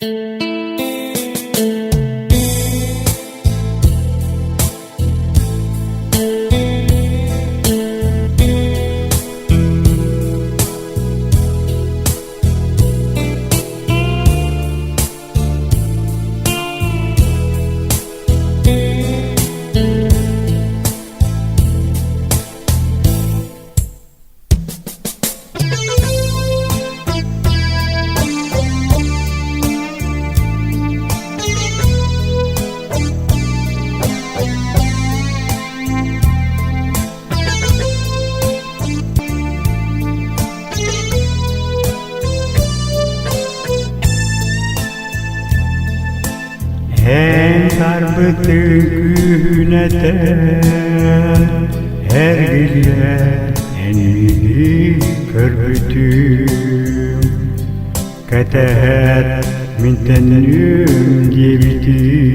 En karbıtı güneten her gille en iyi körbütüm keteher min tennüm gibiti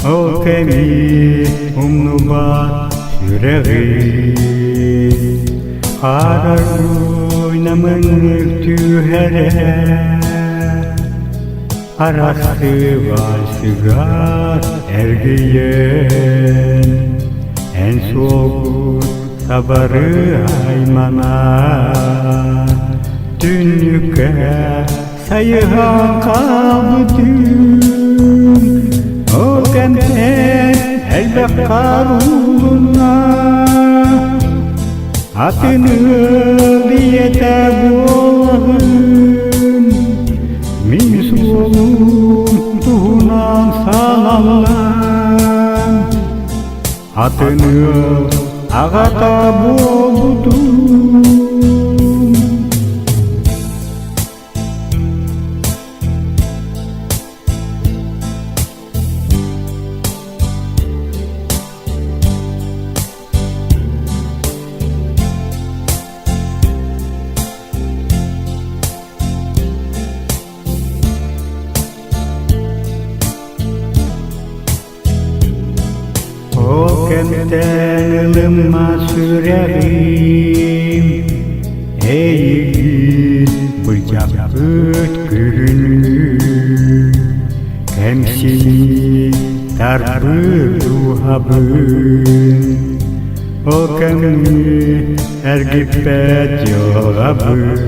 o kemi umnubat yüreği karar oynamın tühere arası başıgar ergiyen en soğuk sabarı haymana dünlüke sayıhan kabıdüm o kenten elbek karuluna atını diyete boğun min soğuk tuğunan salallan atını ağata boğdum o kenten ılınmaz yüreğim eğil bıcak ötkünü kemsini tarpı duhabın o kemni ergipet yolabın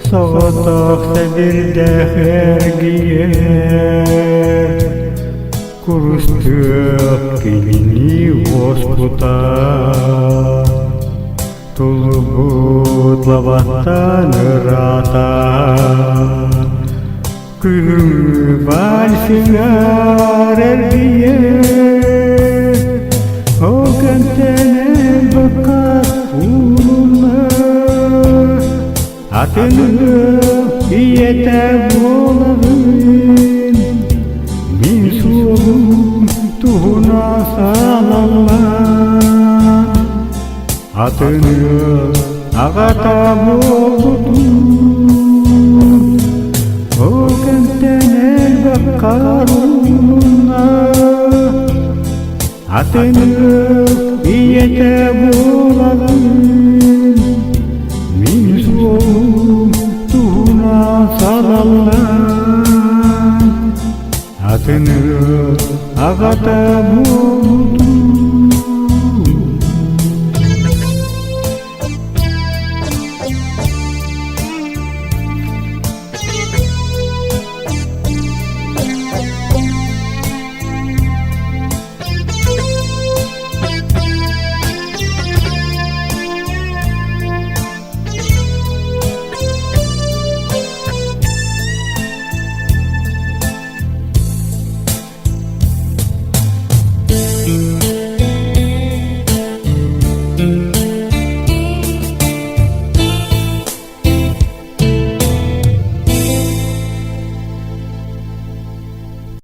soğutok sedirde hergiyer kurustuk kilini Господа Tulubut lavatan rata Külüm valsigar erdiye O kentene bakar uğruna Atını iyete boğulun min soğuk tuğuna salallan atını ağata boğdum o kenten elbek karuna atını iyete boğulun min soğuk tuğuna salallan atını ağata boğdum